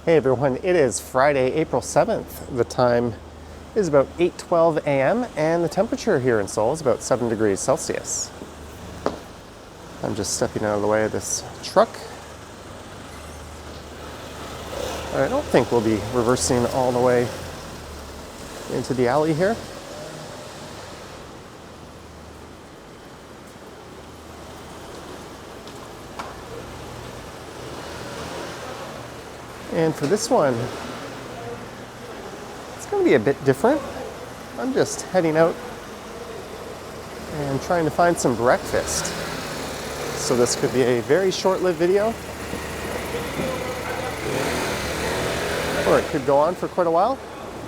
Hey everyone, it is Friday, April 7th. The time is about 8:12 a.m. and the temperature here in Seoul is about 7 degrees Celsius. I'm just stepping out of the way of this truck. I don't think we'll be reversing all the way into the alley here. And for this one, it's going to be a bit different. I'm just heading out and trying to find some breakfast. So this could be a very short-lived video, or it could go on for quite a while.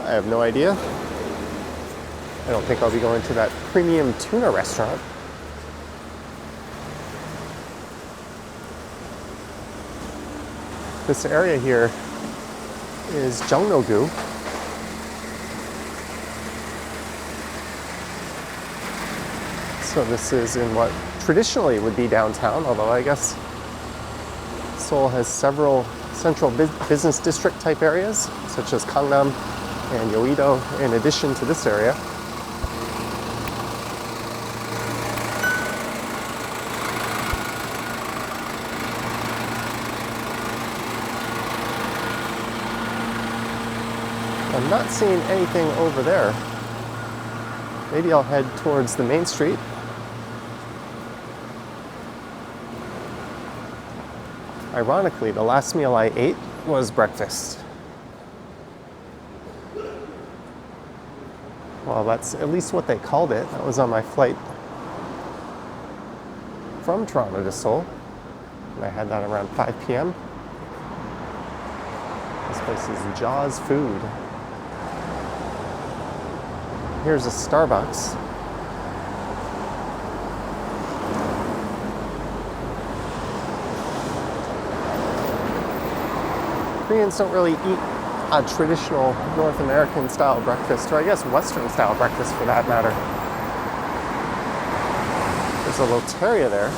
I have no idea. I don't think I'll be going to that premium tuna restaurant. This area here is jongno-gu. So this is in what traditionally would be downtown, although I guess Seoul has several central business district type areas, such as Gangnam and Yeouido, in addition to this area. I'm not seeing anything over there. Maybe I'll head towards the main street. Ironically, the last meal I ate was breakfast. Well, that's at least what they called it. That was on my flight from Toronto to Seoul. And I had that around 5 p.m. This place is Jaws Food. Here's a Starbucks. Koreans don't really eat a traditional North American style breakfast, or I guess Western style breakfast for that matter. There's a loteria there.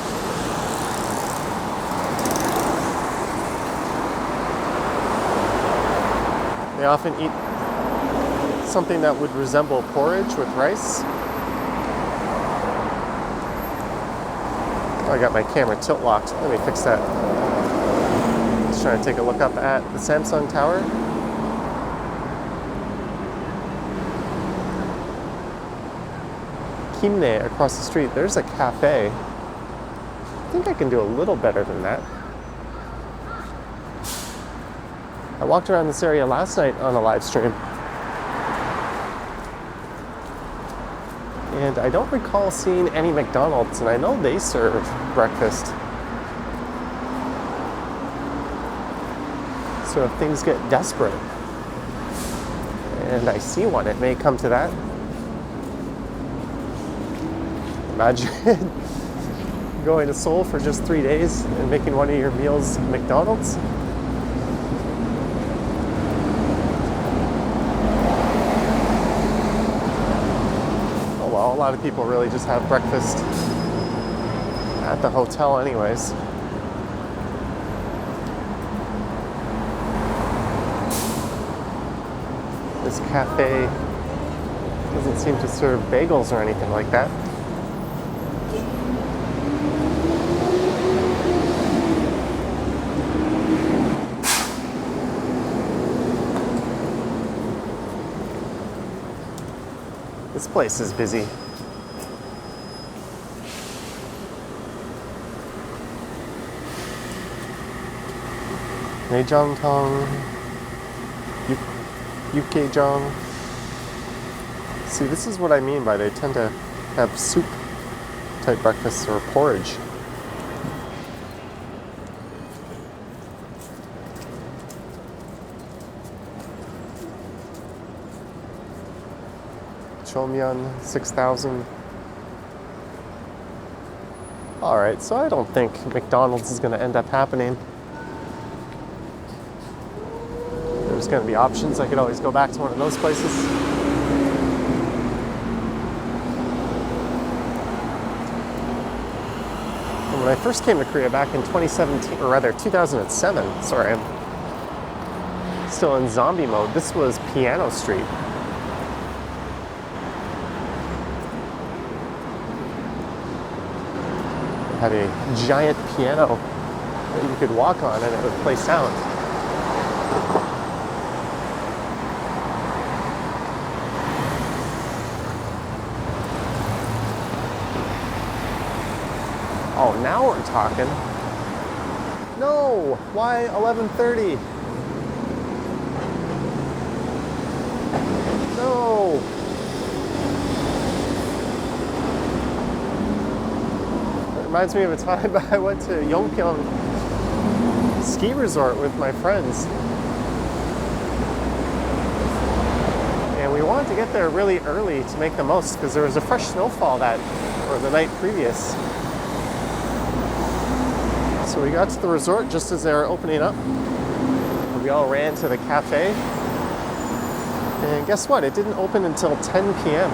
They often eat something that would resemble porridge with rice. Oh, I got my camera tilt locked. Let me fix that. Just trying to take a look up at the Namsan Tower. Kimnae across the street. There's a cafe. I think I can do a little better than that. I walked around this area last night on a live stream. And I don't recall seeing any McDonald's, and I know they serve breakfast. So if things get desperate and I see one, it may come to that. Imagine going to Seoul for just 3 days and making one of your meals McDonald's. A lot of people really just have breakfast at the hotel anyways. This cafe doesn't seem to serve bagels or anything like that. This place is busy. Cheonggyecheon, Cheonggyecheon. See, this is what I mean by they tend to have soup type breakfasts or porridge. Cheonggyecheon 6000. Alright, so I don't think McDonald's is going to end up happening. There's going to be options. I could always go back to one of those places. And when I first came to Korea back in 2017, or rather 2007, sorry, still in zombie mode. This was Piano Street. It had a giant piano that you could walk on and it would play sound. Oh, now we're talking. No, why 11:30? No. It reminds me of a time I went to Cheonggyecheon ski resort with my friends. And we wanted to get there really early to make the most because there was a fresh snowfall the night previous. So we got to the resort just as they were opening up. We all ran to the cafe. And guess what? It didn't open until 10 p.m.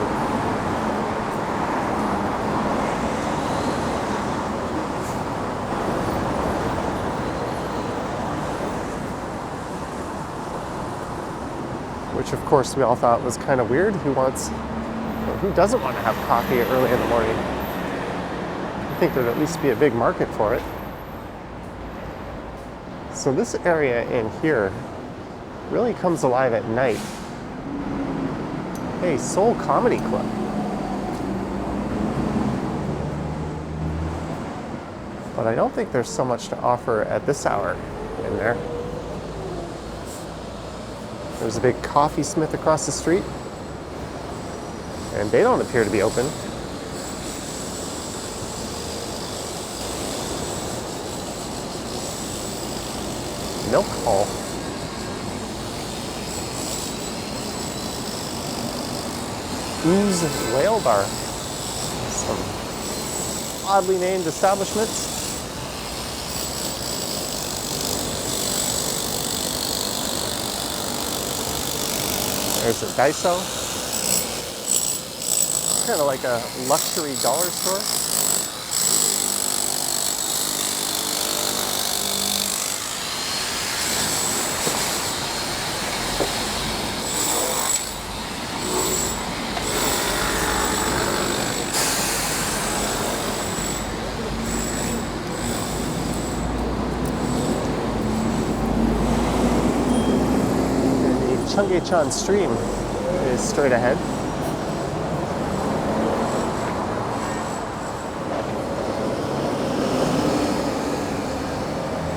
Which of course we all thought was kind of weird. Who doesn't want to have coffee early in the morning? I think there'd at least be a big market for it. So this area in here really comes alive at night. Hey, Seoul Comedy Club. But I don't think there's so much to offer at this hour in there. There's a big coffee smith across the street, and they don't appear to be open. Milk hall. Ooze Whale Bar. Some oddly named establishments. There's a Daiso. Kind of like a luxury dollar store. Cheonggyecheon stream is straight ahead.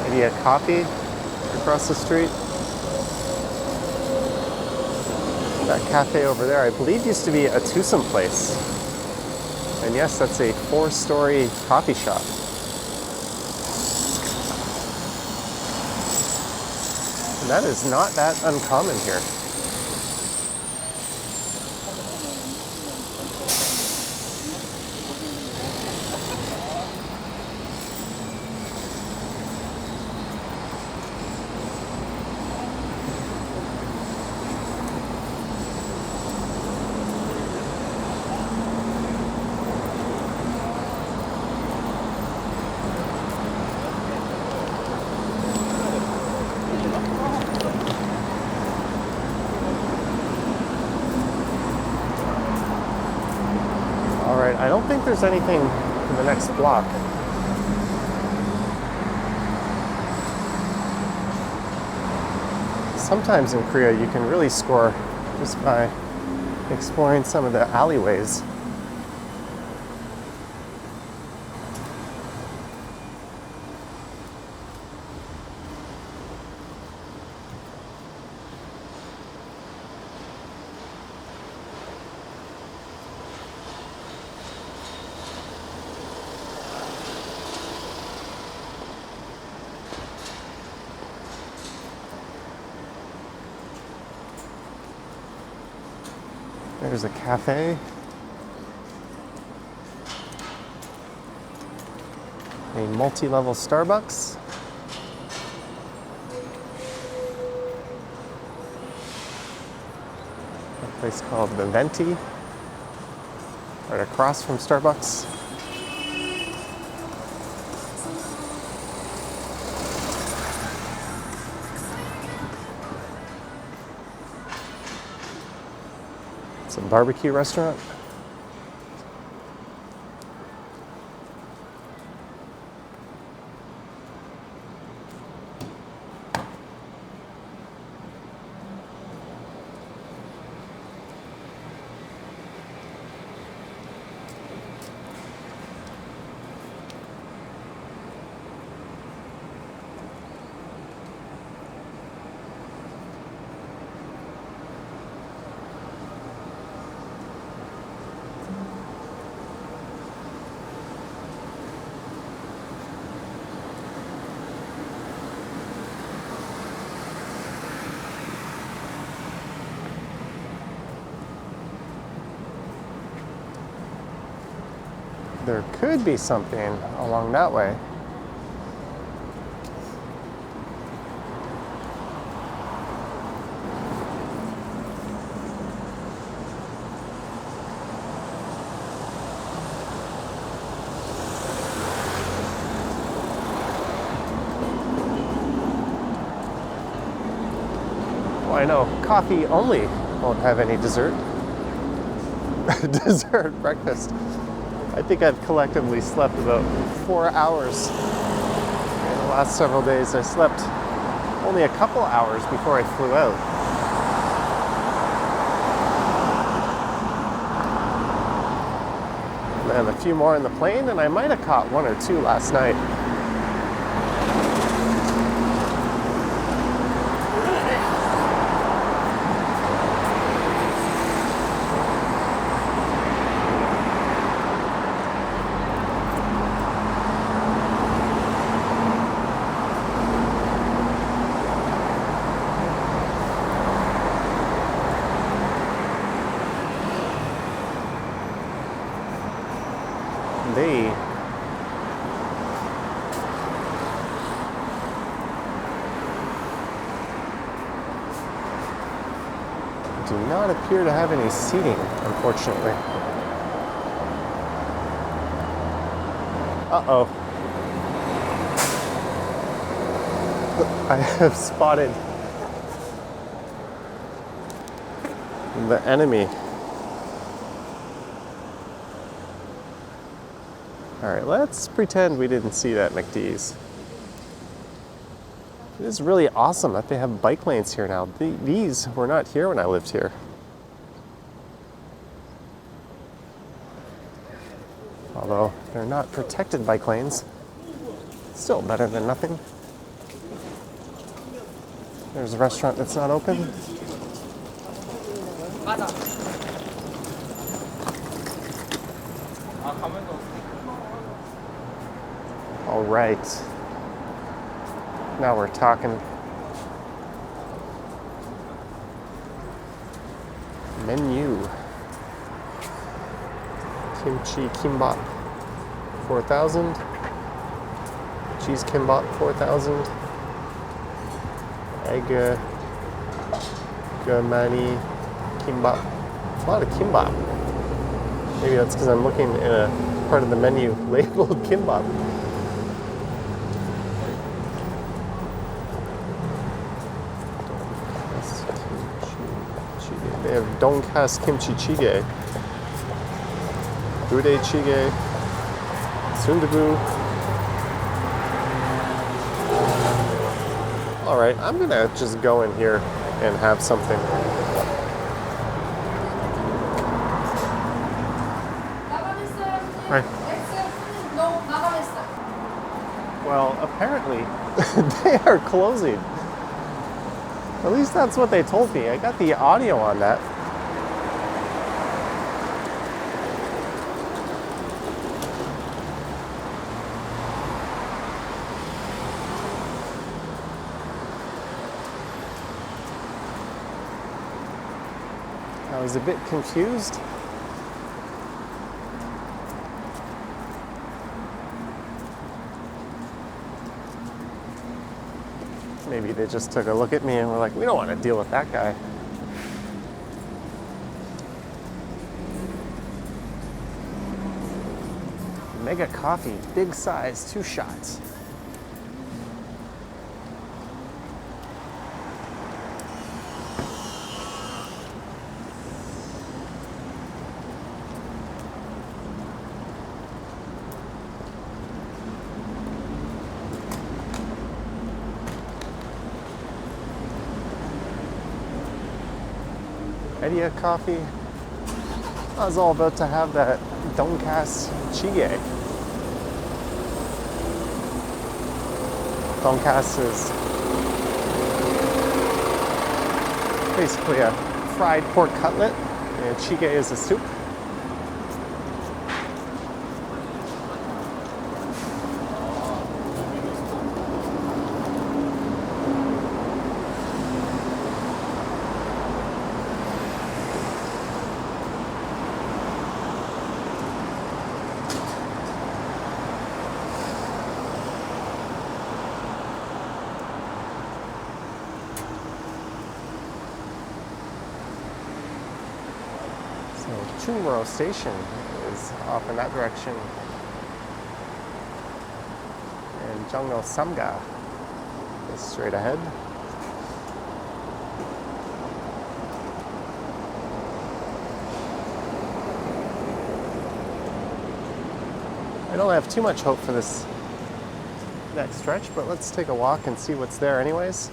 Maybe a coffee across the street. That cafe over there, I believe, used to be a twosome place. And yes, that's a 4-story coffee shop. And that is not that uncommon here. I don't think there's anything in the next block. Sometimes in Korea you can really score just by exploring some of the alleyways. There's a cafe. A multi-level Starbucks. A place called the Venti, right across from Starbucks. It's a barbecue restaurant. There could be something along that way. Well, I know coffee only won't have any dessert. Dessert breakfast. I think I've collectively slept about 4 hours in the last several days. I slept only a couple hours before I flew out. And a few more in the plane, and I might have caught 1 or 2 last night. They do not appear to have any seating, unfortunately. Uh-oh. I have spotted the enemy. All right, let's pretend we didn't see that McD's. It is really awesome that they have bike lanes here now. These were not here when I lived here. Although they're not protected bike lanes, still better than nothing. There's a restaurant that's not open. All right. Now we're talking. Menu. Kimchi kimbap, 4,000. Cheese kimbap, 4,000. Egg gamani kimbap. A lot of kimbap. Maybe that's because I'm looking in a part of the menu labeled kimbap. They have donkas kimchi jjigae, budae jjigae, sundubu. All right, I'm gonna just go in here and have something. Right. Well, apparently they are closing. At least that's what they told me. I got the audio on that. I was a bit confused. Maybe they just took a look at me and were like, we don't want to deal with that guy. Mega coffee, big size, 2 shots. Edia coffee. I was all about to have that donkas chige. Donkas is basically a fried pork cutlet, and chige is a soup. Cheonggyecheon station is off in that direction, and jongno-gu is straight ahead. I don't have too much hope for this next stretch, but let's take a walk and see what's there anyways.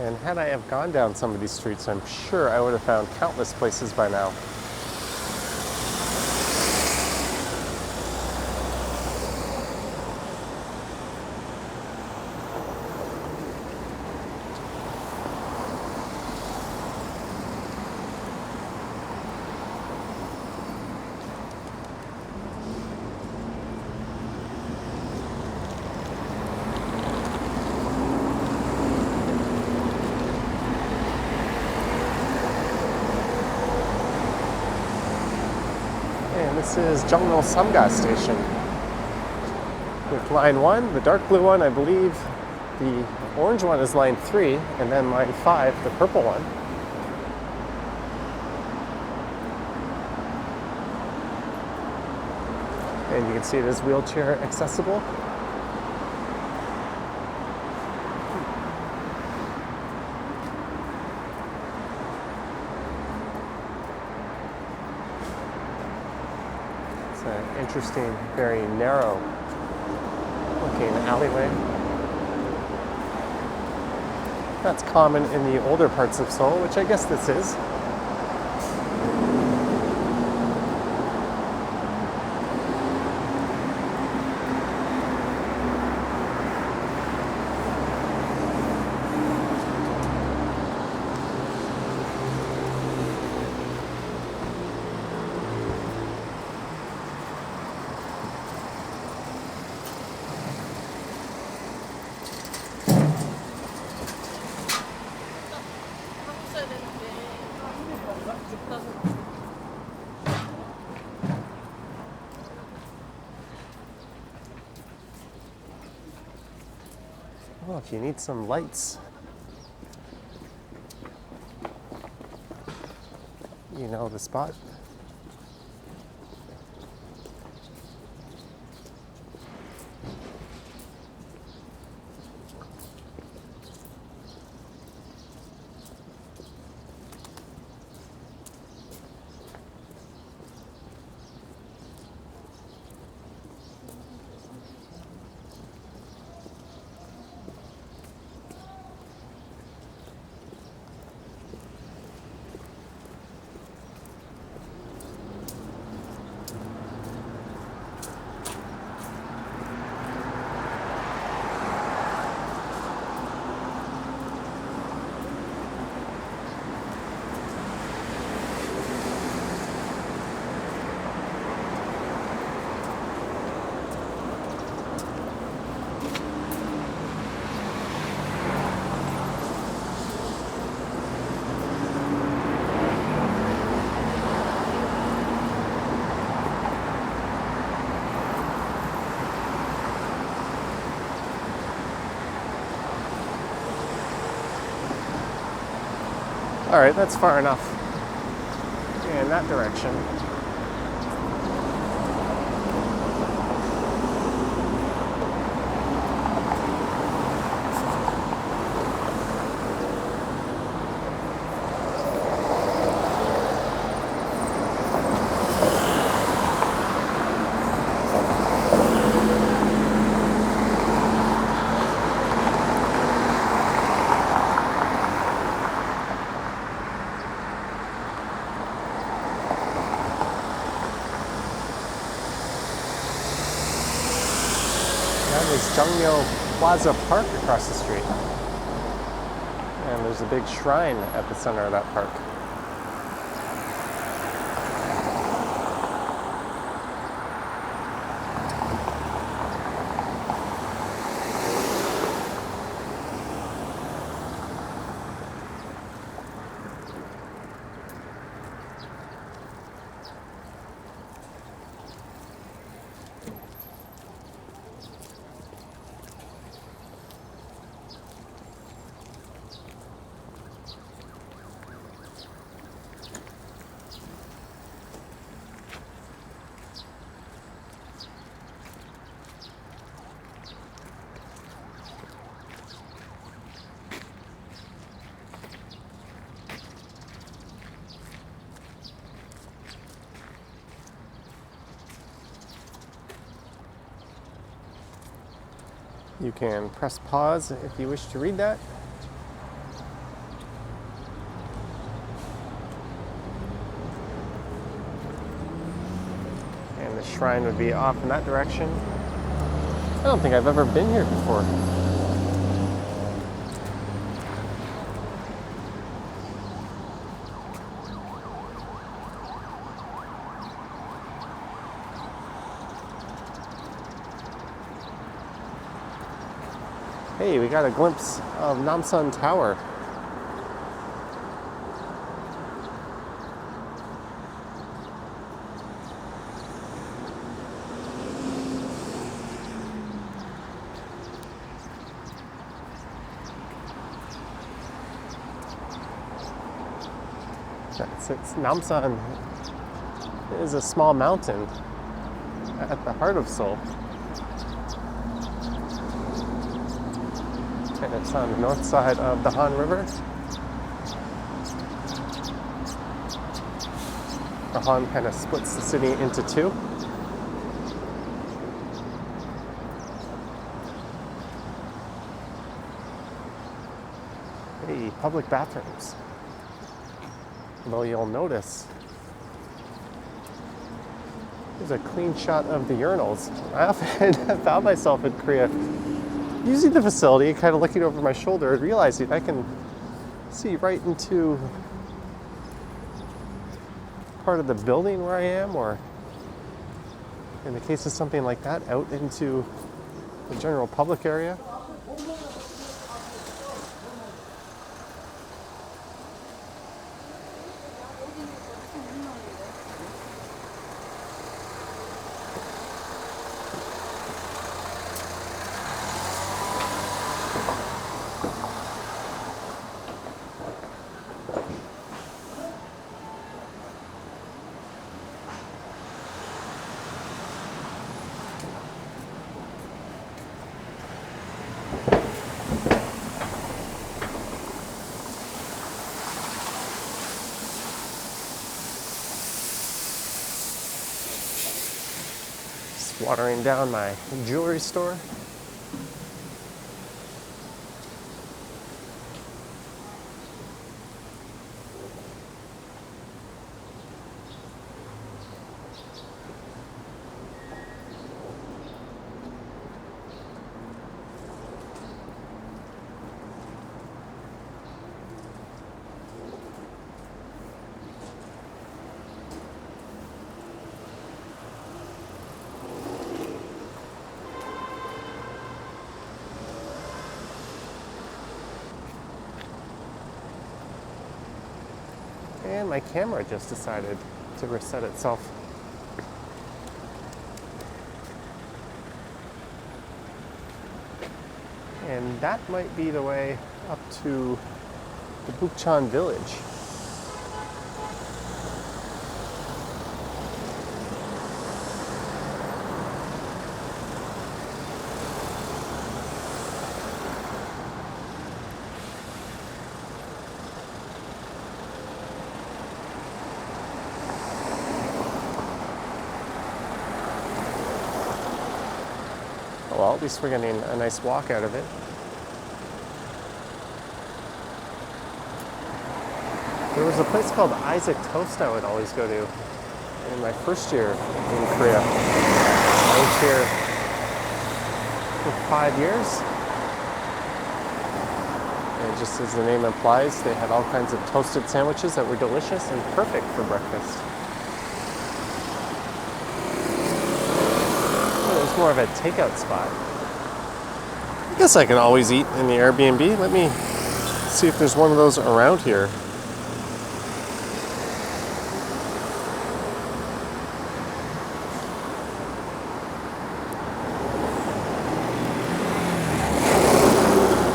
And had I have gone down some of these streets, I'm sure I would have found countless places by now. This is jongno-gu station. With line 1, the dark blue one, I believe the orange one is line 3, and then line 5, the purple one. And you can see it is wheelchair accessible. Interesting, very narrow looking alleyway. That's common in the older parts of Seoul, which I guess this is. Well, if you need some lights, you know the spot. All right, that's far enough in that direction. That is Jongno Plaza Park across the street. And there's a big shrine at the center of that park. You can press pause if you wish to read that. And the shrine would be off in that direction. I don't think I've ever been here before. Hey, we got a glimpse of Namsan Tower. Namsan is a small mountain at the heart of Seoul. And it's on the north side of the Han River. The Han kind of splits the city into two. Hey, public bathrooms. Although you'll notice there's a clean shot of the urinals. I often found myself in Korea using the facility, kind of looking over my shoulder and realizing I can see right into part of the building where I am, or in the case of something like that, out into the general public area. Watering down my jewelry store. And my camera just decided to reset itself. And that might be the way up to the Bukchon village. at least we're getting a nice walk out of it. There was a place called Isaac Toast I would always go to in my first year in Korea. I was here for 5 years. And just as the name implies, they had all kinds of toasted sandwiches that were delicious and perfect for breakfast. It was more of a takeout spot. I guess I can always eat in the Airbnb. Let me see if there's one of those around here.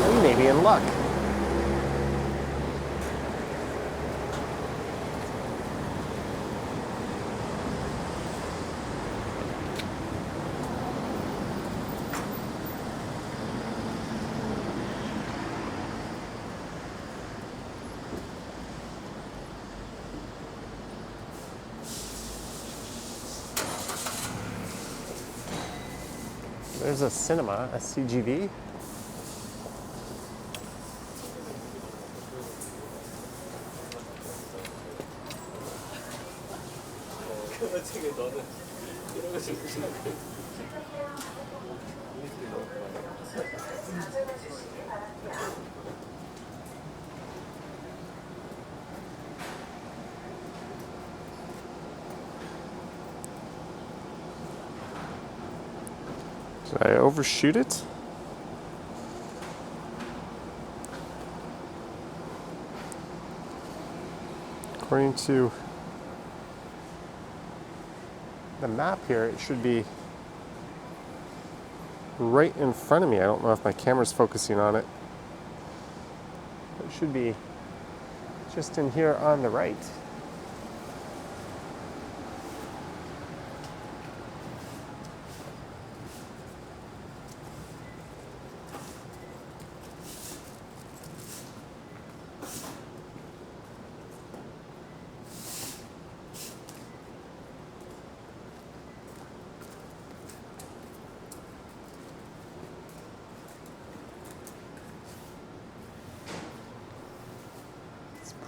We may be in luck. There's a cinema, a CGV. Did I overshoot it? According to the map here, it should be right in front of me. I don't know if my camera's focusing on it. It should be just in here on the right.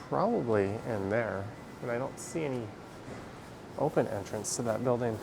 Probably in there, but I don't see any open entrance to that building.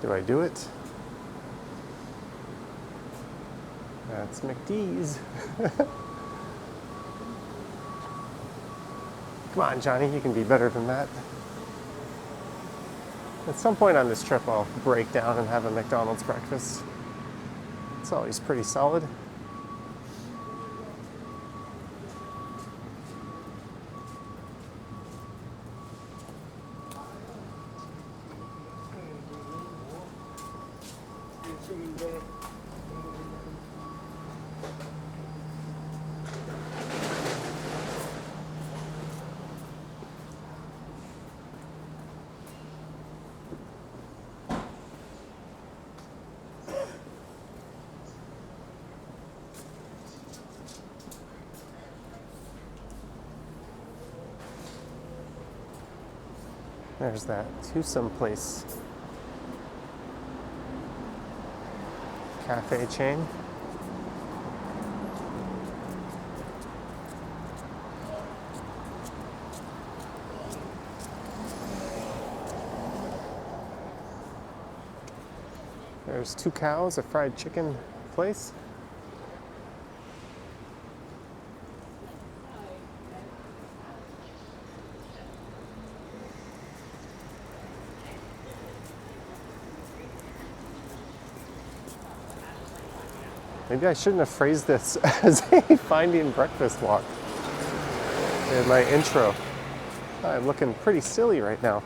Do I do it? That's McDee's. Come on, Johnny, you can be better than that. At some point on this trip, I'll break down and have a McDonald's breakfast. It's always pretty solid. There's that twosome place. Cafe chain. There's Two Cows, a fried chicken place. Maybe I shouldn't have phrased this as a finding breakfast walk in my intro. I'm looking pretty silly right now.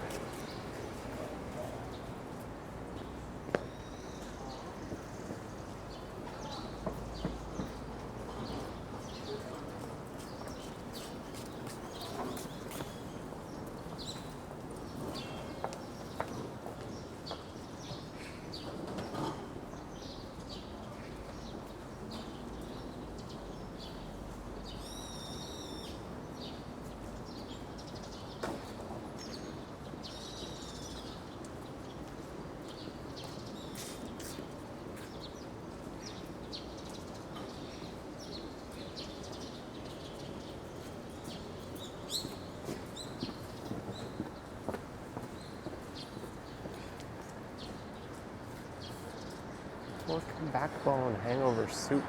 Pork backbone hangover soup.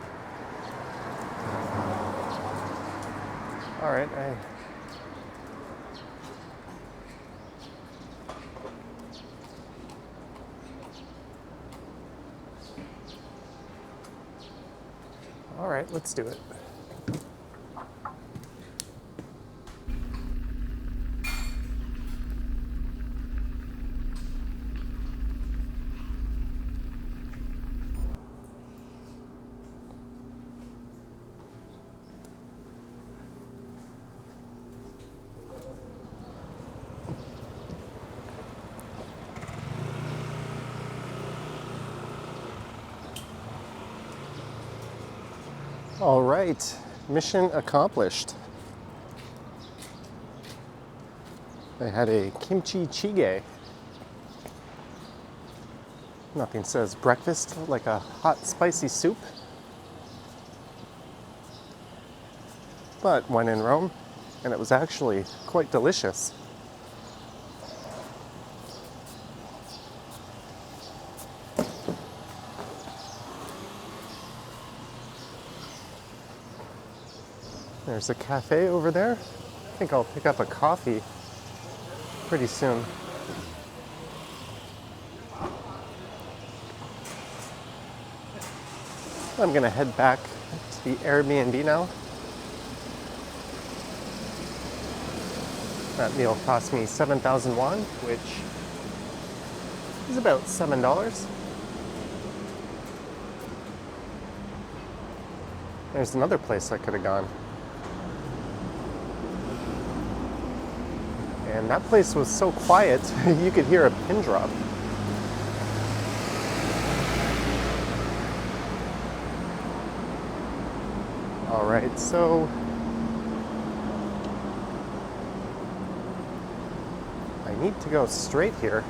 All right, all right, let's do it. All right, mission accomplished. I had a kimchi jjigae. Nothing says breakfast like a hot, spicy soup. But when in Rome, and it was actually quite delicious. There's a cafe over there. I think I'll pick up a coffee pretty soon. I'm gonna head back to the Airbnb now. That meal cost me 7,000 won, which is about $7. There's another place I could have gone. And that place was so quiet, you could hear a pin drop. All right, so I need to go straight here.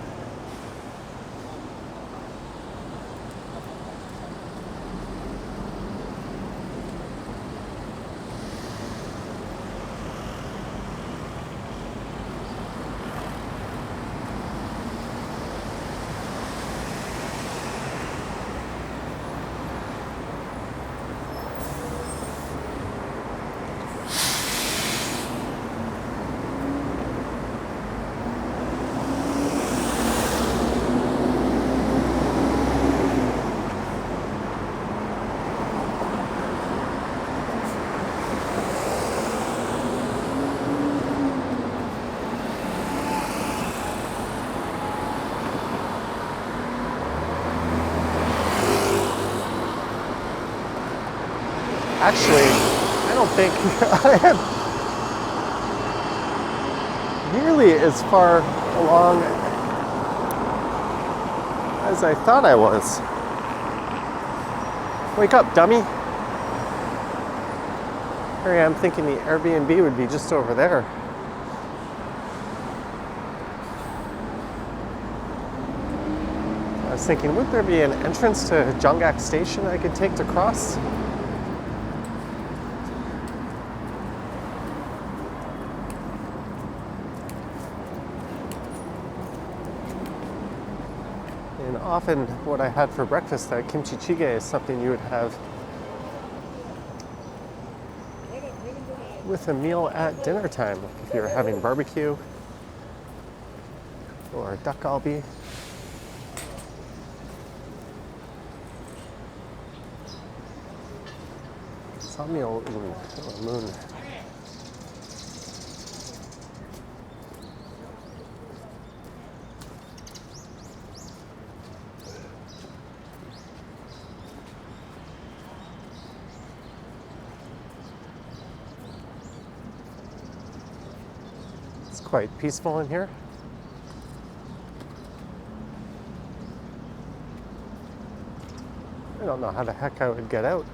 Actually, I don't think I am nearly as far along as I thought I was. Wake up, dummy. Here I am thinking the Airbnb would be just over there. I was thinking, would there be an entrance to Cheonggyecheon station I could take to cross? And often what I had for breakfast at kimchi jjigae is something you would have with a meal at dinner time, if you're having barbecue or duck galbi. Samyeol moon. It's quite peaceful in here. I don't know how the heck I would get out.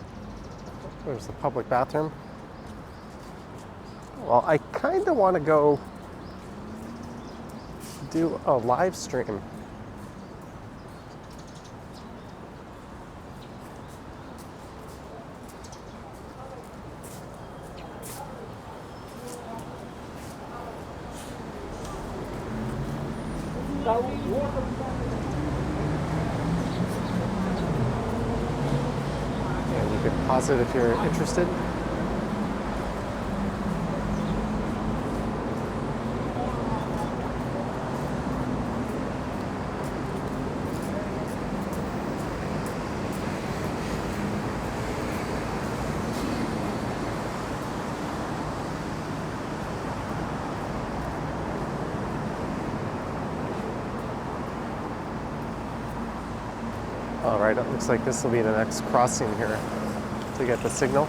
There's the public bathroom. Well, I kind of want to go do a live stream. And you can pause it if you're interested. All right, it looks like this will be the next crossing here to get the signal.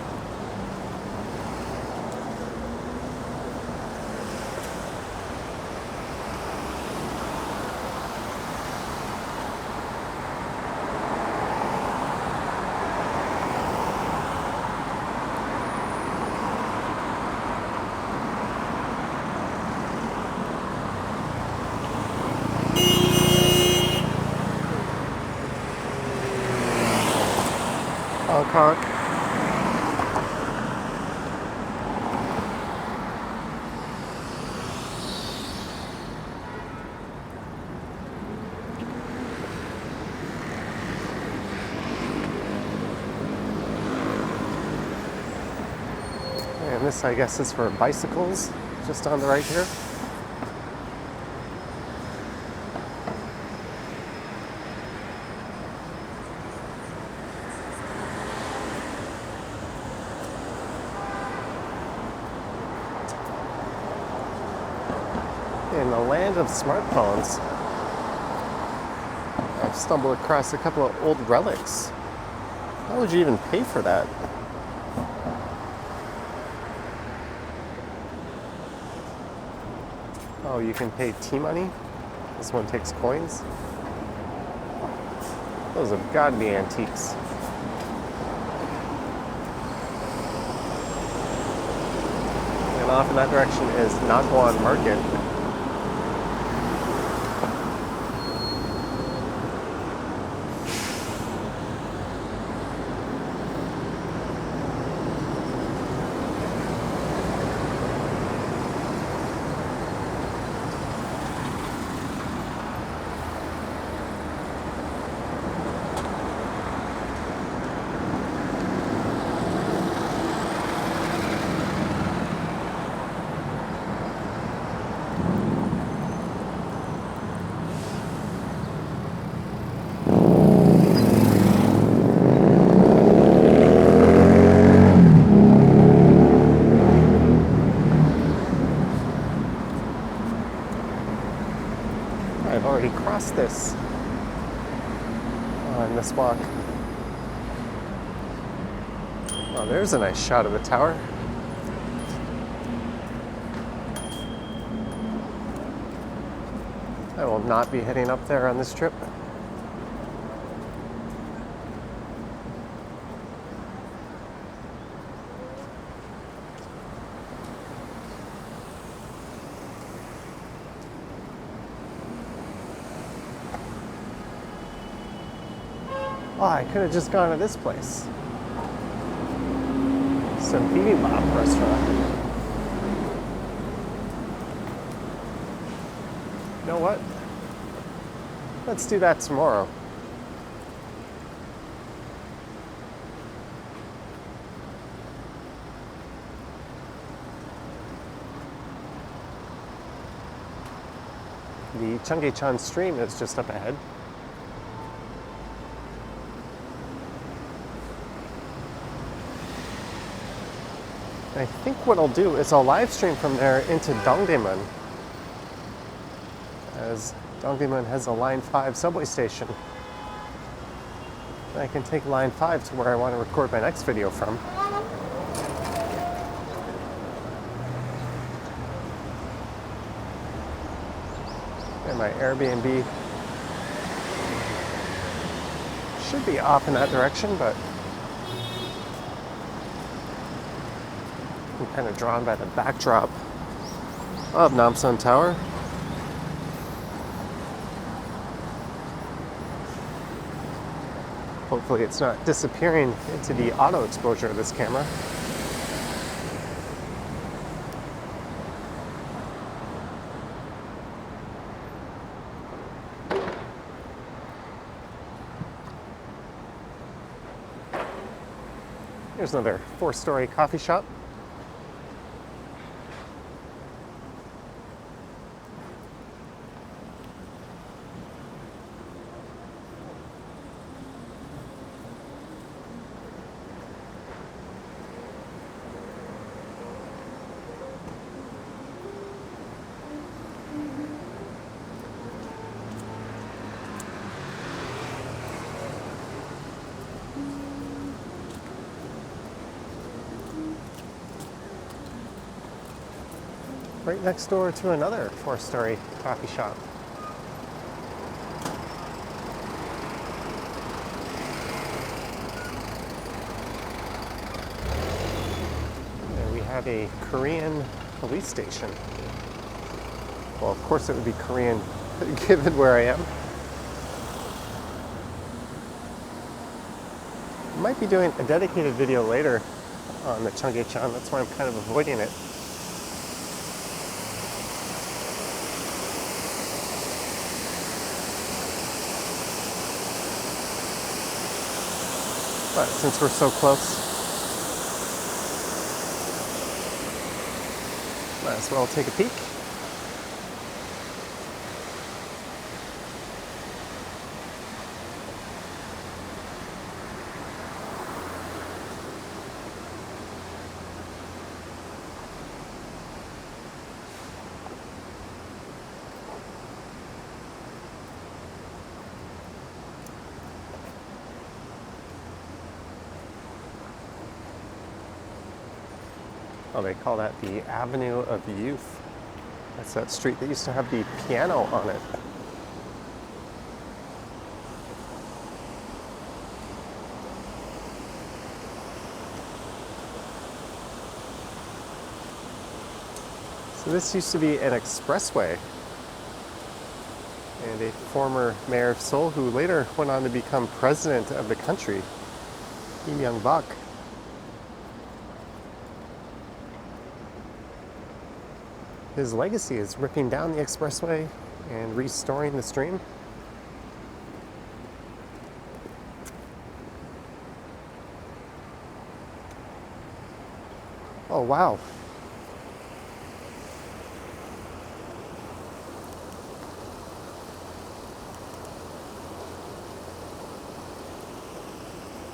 Honk, honk. And this, I guess, is for bicycles, just on the right here. In the land of smartphones, I've stumbled across a couple of old relics. How would you even pay for that? Oh, you can pay T-money? This one takes coins? Those have got to be antiques. And off in that direction is Nagwon Market. I've already crossed this on this walk. Oh, there's a nice shot of the tower. I will not be heading up there on this trip. Oh, I could have just gone to this place. Some bibimbap restaurant. You know what? Let's do that tomorrow. The Cheonggyecheon stream is just up ahead. I think what I'll do is I'll live stream from there into Dongdaemun, as Dongdaemun has a Line 5 subway station. I can take Line 5 to where I want to record my next video from. And my Airbnb should be off in that direction, but I'm kind of drawn by the backdrop of Namsan Tower. Hopefully it's not disappearing into the auto exposure of this camera. Here's another 4-story coffee shop. Right next door to another 4-story coffee shop. And we have a Korean police station. Well, of course it would be Korean given where I am. I might be doing a dedicated video later on the Cheonggyecheon, that's why I'm kind of avoiding it. But since we're so close, might as well take a peek. Oh, they call that the Avenue of Youth. That's that street that used to have the piano on it. So this used to be an expressway. And a former mayor of Seoul, who later went on to become president of the country, Kim Young-bak. His legacy is ripping down the expressway and restoring the stream. Oh, wow.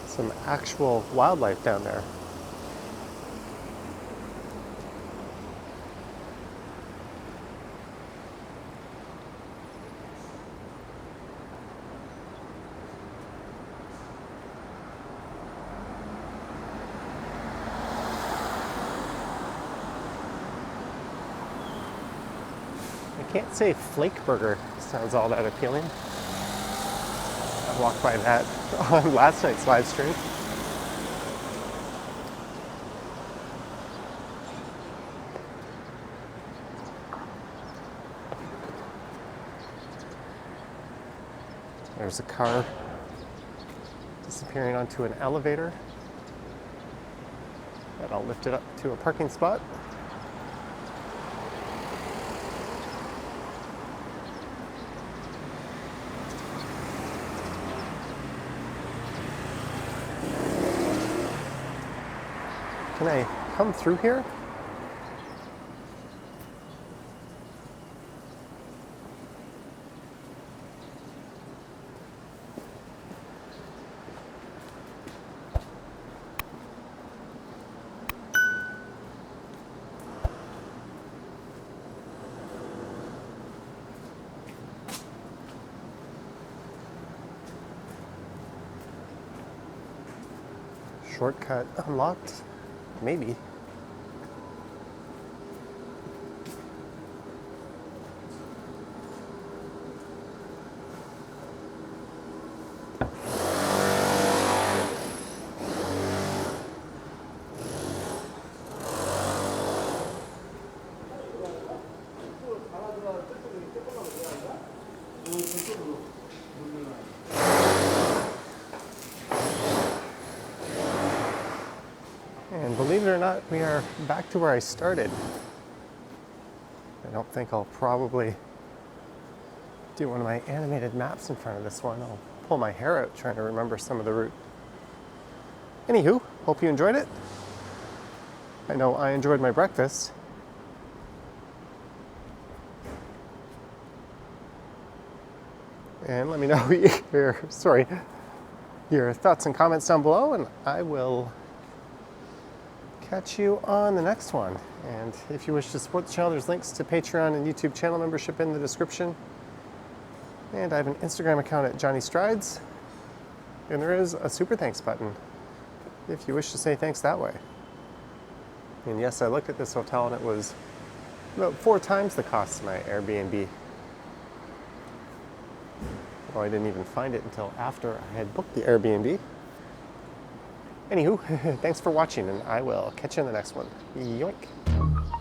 Some actual wildlife down there. I can't say flake burger sounds all that appealing. I walked by that on last night's live stream. There's a car disappearing onto an elevator. And I'll lift it up to a parking spot. Can I come through here? Shortcut unlocked? Maybe. And believe it or not, we are back to where I started. I don't think I'll probably do one of my animated maps in front of this one. I'll pull my hair out trying to remember some of the route. Anywho, hope you enjoyed it. I know I enjoyed my breakfast. And let me know your thoughts and comments down below, and I will catch you on the next one. And if you wish to support the channel, there's links to Patreon and YouTube channel membership in the description. And I have an Instagram account at Johnny Strides. And there is a super thanks button if you wish to say thanks that way. And yes, I looked at this hotel and it was about 4 times the cost of my Airbnb. Well, I didn't even find it until after I had booked the Airbnb. Anywho, thanks for watching, and I will catch you in the next one. Yoink!